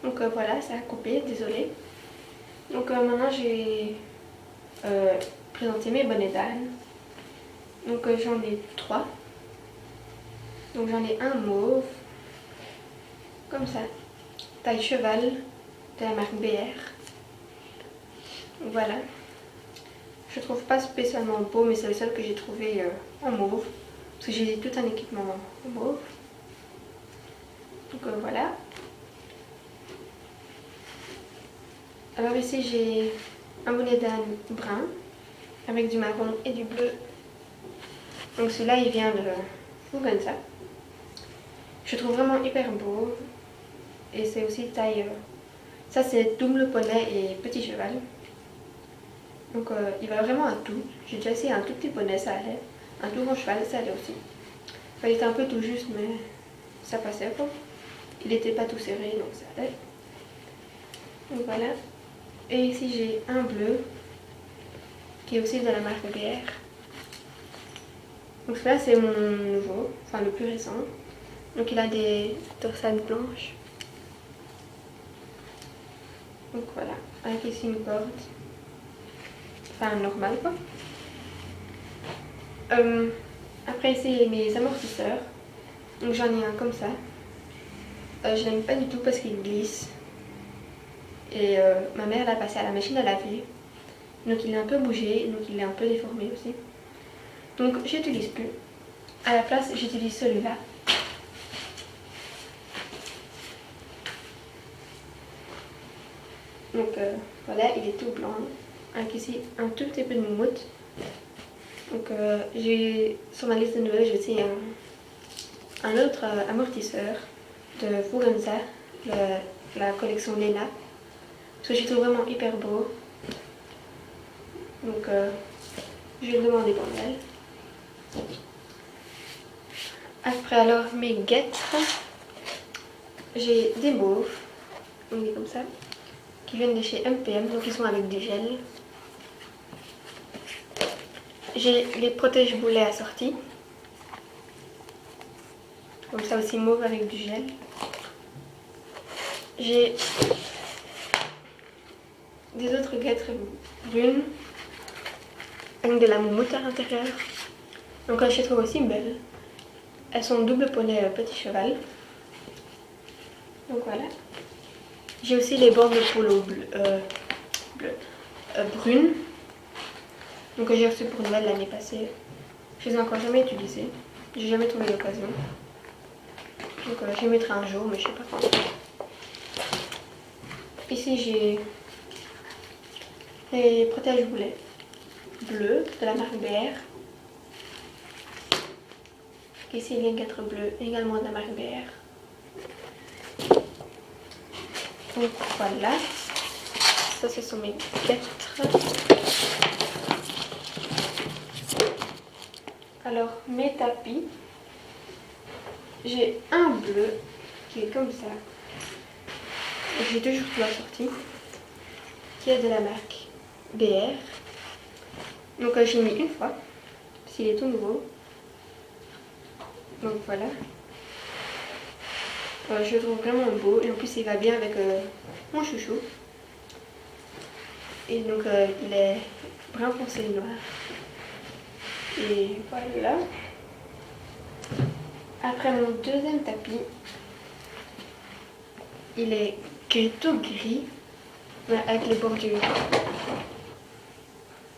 Donc voilà, ça a coupé, désolé. Donc maintenant j'ai présenté mes bonnets d'âne. Donc j'en ai 3. Donc j'en ai un mauve, comme ça, taille cheval, de la marque BR. Donc voilà. Je trouve pas spécialement beau, mais c'est le seul que j'ai trouvé en mauve. Parce que j'ai tout un équipement en mauve. Donc voilà. Alors ici j'ai un bonnet d'âne brun avec du marron et du bleu. Donc celui-là il vient de Fuganza. Je trouve vraiment hyper beau. Et c'est aussi taille... ça c'est double poney et petit cheval. Donc il va vraiment à tout. J'ai déjà essayé un tout petit poney, ça allait. Un tout grand cheval, ça allait aussi. Enfin, il était un peu tout juste, mais ça passait quoi. Il n'était pas tout serré, donc ça allait. Donc voilà. Et ici j'ai un bleu, qui est aussi de la marque BR. Donc celui-là c'est mon nouveau, enfin le plus récent. Donc il a des dorsales blanches. Donc voilà, avec ici une corde. Enfin normale quoi. Après ici mes amortisseurs. Donc j'en ai un comme ça. Je l'aime pas du tout parce qu'il glisse. Et ma mère l'a passé à la machine à laver. Donc il est un peu bougé, donc il est un peu déformé aussi. Donc j'utilise plus. À la place j'utilise celui-là. Donc voilà, il est tout blanc. Avec ici un tout petit peu de moumoute. Donc j'ai sur ma liste de Noël, j'ai aussi un autre amortisseur de Fuganza, la collection Lena. Parce que je trouve vraiment hyper beau. Donc je vais le demander pour Noël. Après alors mes guêtres, j'ai des mauves, donc comme ça, qui viennent de chez MPM, donc ils sont avec du gel. J'ai les protège-boulets assortis, comme ça aussi mauve avec du gel. J'ai des autres guêtres brunes, avec de la moumoute à l'intérieur. Donc je les trouve aussi belles. Elles sont double poney petit cheval. Donc voilà. J'ai aussi les bords de polo brunes. Donc j'ai reçu pour Noël l'année passée. Je les ai encore jamais utilisées. J'ai jamais trouvé l'occasion. Donc je les mettrai un jour, mais je sais pas quand. Ici j'ai les protège-boulets bleus de la marque BR. Ici il y a 4 bleus également de la marque BR. Donc voilà. Ça ce sont mes 4. Alors mes tapis. J'ai un bleu qui est comme ça. J'ai toujours tout assorti. Qui est de la marque BR. Donc j'ai mis une fois. S'il est tout nouveau. Donc voilà. Je le trouve vraiment beau. Et en plus il va bien avec mon chouchou. Et donc il est brun foncé noir. Et voilà. Après mon deuxième tapis, il est tout gris, avec les bordures.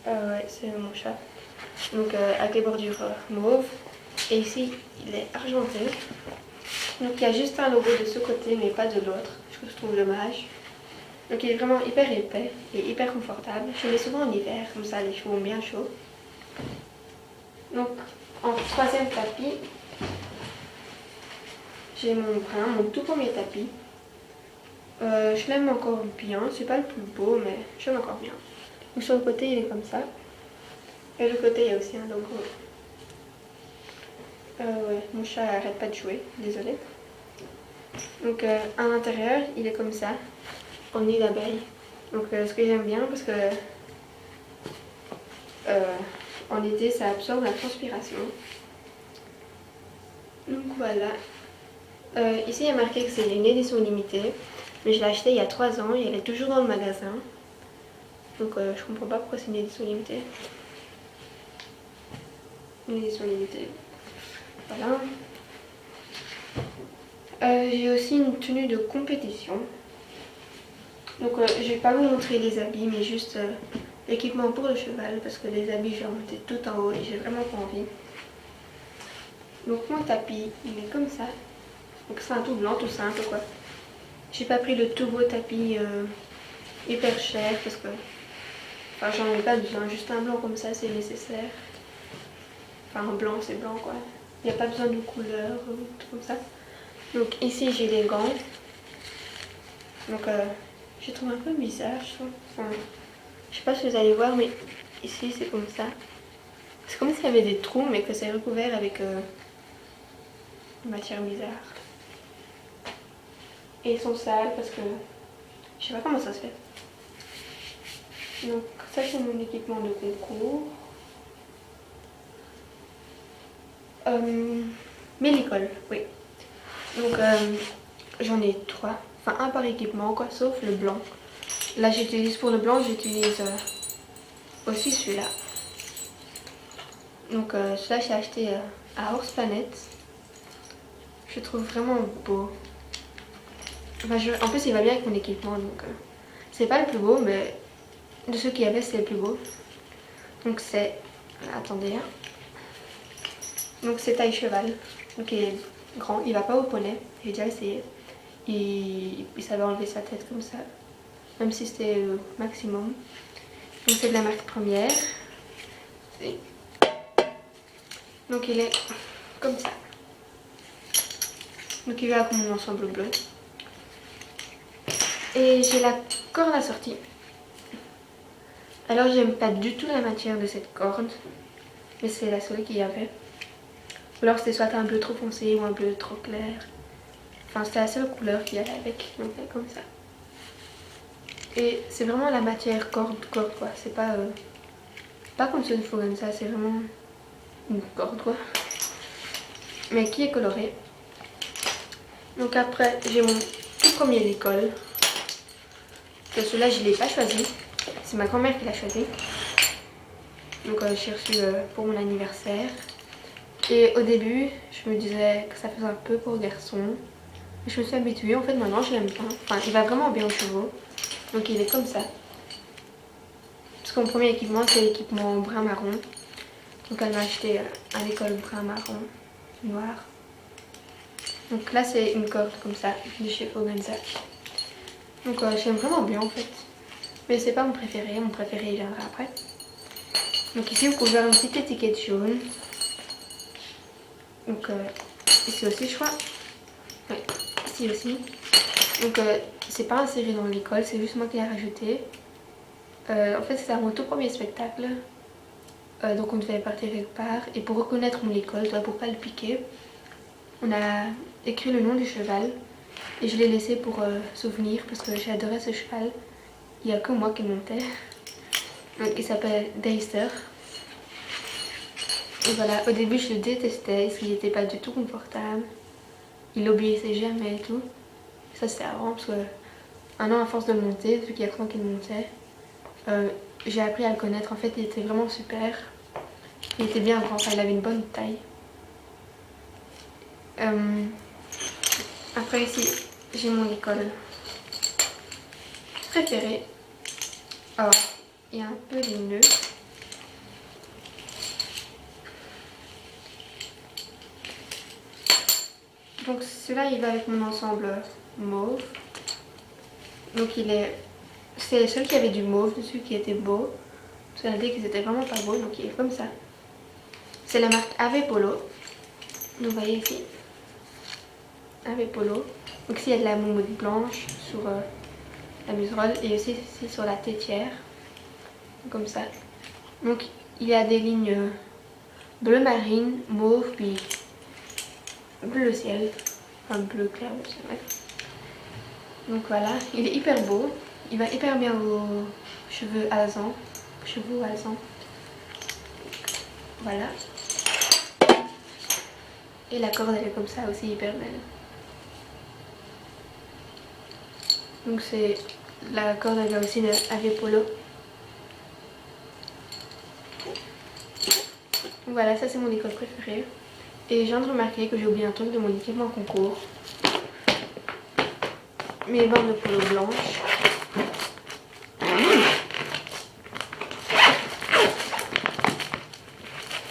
Ouais, c'est mon chat. Donc avec les bordures mauves. Et ici, il est argenté. Donc il y a juste un logo de ce côté, mais pas de l'autre. Je trouve dommage. Donc il est vraiment hyper épais et hyper confortable. Je le mets souvent en hiver, comme ça les cheveux ont bien chaud. Donc en troisième tapis, j'ai mon brun, mon tout premier tapis. Je l'aime encore bien, c'est pas le plus beau, mais je l'aime encore bien. Donc sur le côté il est comme ça. Et de l'autre côté il y a aussi un logo. Ouais, mon chat arrête pas de jouer, désolé. Donc à l'intérieur il est comme ça, en nid d'abeille. Donc ce que j'aime bien parce que en été ça absorbe la transpiration. Donc voilà. Ici il y a marqué que c'est une édition limitée. Mais je l'ai acheté il y a 3 ans et elle est toujours dans le magasin. Donc je comprends pas pourquoi c'est une édition limitée. Une édition limitée. Voilà. J'ai aussi une tenue de compétition. Donc je vais pas vous montrer les habits, mais juste l'équipement pour le cheval, parce que les habits je vais remonter tout en haut et j'ai vraiment pas envie. Donc mon tapis, il est comme ça. Donc c'est un tout blanc, tout simple quoi. J'ai pas pris le tout beau tapis hyper cher parce que enfin, j'en ai pas besoin. Juste un blanc comme ça c'est nécessaire. Enfin un blanc c'est blanc quoi. Il n'y a pas besoin de couleur ou tout comme ça. Donc ici j'ai les gants. Donc je trouve un peu bizarre je trouve. Enfin, je sais pas si vous allez voir mais ici c'est comme ça. C'est comme s'il y avait des trous mais que c'est recouvert avec une matière bizarre. Et ils sont sales parce que je sais pas comment ça se fait. Donc ça c'est mon équipement de concours. Mélicole, oui. Donc j'en ai 3. Enfin un par équipement quoi, sauf le blanc. Là j'utilise pour le blanc, j'utilise aussi celui-là. Donc celui-là j'ai acheté à Horse Planet. Je le trouve vraiment beau. Enfin, en plus il va bien avec mon équipement donc c'est pas le plus beau mais de ceux qu'il y avait c'est le plus beau. Donc c'est... Attendez hein. Donc c'est taille cheval. Donc il est grand, il va pas au poney. J'ai déjà essayé. Il savait enlever sa tête comme ça. Même si c'était le maximum. Donc c'est de la marque Première. Donc il est comme ça. Donc il vient avec mon ensemble bleu. Et j'ai la corde assortie. Alors j'aime pas du tout la matière de cette corde. Mais c'est la seule qu'il y avait. Ou alors c'était soit un bleu trop foncé ou un bleu trop clair. Enfin c'était la seule couleur qu'il y avait avec. Donc elle est comme ça. Et c'est vraiment la matière corde quoi. C'est pas comme ce Forenza, c'est vraiment une corde quoi. Mais qui est colorée. Donc après j'ai mon tout premier d'école. Celui-là je l'ai pas choisi. C'est ma grand-mère qui l'a choisi. Donc j'ai reçu pour mon anniversaire. Et au début je me disais que ça faisait un peu pour garçon. Mais je me suis habituée. En fait maintenant je l'aime bien. Enfin il va vraiment bien aux chevaux. Donc il est comme ça. Parce que mon premier équipement c'est l'équipement brun marron. Donc elle m'a acheté à l'école brun marron noir. Donc là c'est une corde comme ça de chez Forenza. Donc j'aime vraiment bien en fait. Mais c'est pas mon préféré il viendra après. Donc ici vous pouvez voir une petite étiquette jaune. Donc ici aussi je crois. Oui, ici aussi. Donc c'est pas inséré dans l'école, c'est juste moi qui l'ai rajouté. En fait c'était mon tout premier spectacle. Donc on devait partir quelque part. Et pour reconnaître mon école, pour pas le piquer, on a écrit le nom du cheval. Et je l'ai laissé pour souvenir parce que j'adorais ce cheval. Il n'y a que moi qui le montais. Donc il s'appelle Deister. Et voilà, au début je le détestais parce qu'il n'était pas du tout confortable. Il obéissait jamais et tout. Et ça c'était avant parce que un an à force de le monter, vu qu'il y a que moi qui le montais, j'ai appris à le connaître. En fait il était vraiment super. Il était bien grand, enfin, il avait une bonne taille. Après ici j'ai mon école préférée. Alors il y a un peu des nœuds. Donc celui-là il va avec mon ensemble mauve. Donc c'est le seul qui avait du mauve dessus qui était beau. Parce qu'on a dit qu'ils étaient vraiment pas beaux, donc il est comme ça. C'est la marque Ave Polo. Donc vous voyez ici. Ave Polo. Donc ici il y a de la moumoute blanche sur la muserolle et aussi ici sur la tétière. Comme ça. Donc il y a des lignes bleu marine, mauve, puis bleu ciel. Enfin bleu clair, c'est vrai. Donc voilà, il est hyper beau. Il va hyper bien aux cheveux alezans. Voilà. Et la corde elle est comme ça aussi hyper belle. Donc c'est la corde à aussi de Ave Polo. Voilà, ça c'est mon école préférée. Et je viens de remarquer que j'ai oublié un truc de mon équipement concours. Mes bandes de polo blanches.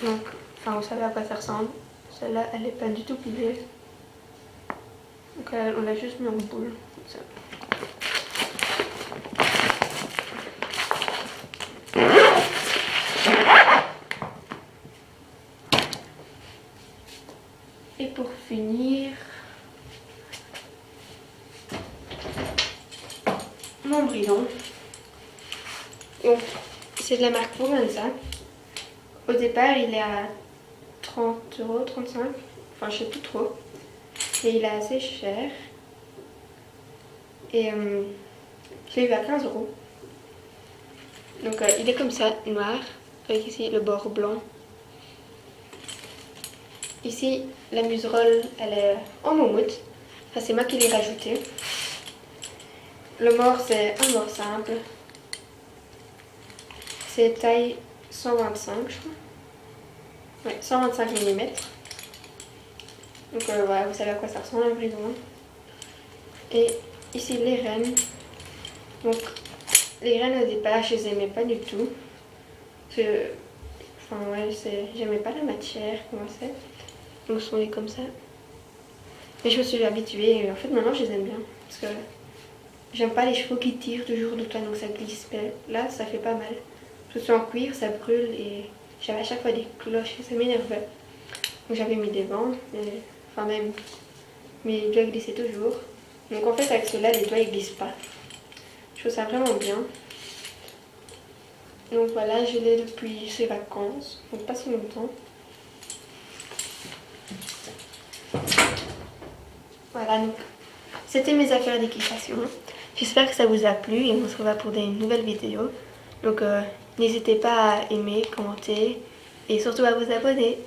Donc, enfin vous savez à quoi ça ressemble. Celle-là, elle n'est pas du tout pliée. Donc on l'a juste mis en boule, comme ça. Et pour finir, mon bridon. Donc, c'est de la marque Provenza. Au départ, il est à 30 €, 35 €. Enfin, je sais plus trop. Mais il est assez cher. Et je l'ai eu à 15 €. Donc, il est comme ça, noir. Avec ici le bord blanc. Ici, la muserolle, elle est en moumoute. Enfin, c'est moi qui l'ai rajouté. Le mort, c'est un mort simple. C'est taille 125, je crois. Ouais, 125 mm. Donc voilà, vous savez à quoi ça ressemble un bridon. Et ici, les rennes. Donc, les rennes au départ, je les aimais pas du tout. Enfin, ouais, j'aimais pas la matière, comment c'est. Donc, ils sont comme ça. Mais je me suis habituée et en fait, maintenant, je les aime bien. Parce que j'aime pas les chevaux qui tirent toujours de toi, donc ça glisse. Mais là, ça fait pas mal. Je suis en cuir, ça brûle et j'avais à chaque fois des cloches et ça m'énervait. Donc j'avais mis des bandes, enfin même mes doigts glissaient toujours. Donc en fait avec ceux-là les doigts ils glissent pas. Je trouve ça vraiment bien. Donc voilà, je l'ai depuis ces vacances, donc pas si longtemps. Voilà, donc c'était mes affaires d'équitation. J'espère que ça vous a plu et on se revoit pour des nouvelles vidéos. Donc n'hésitez pas à aimer, commenter et surtout à vous abonner.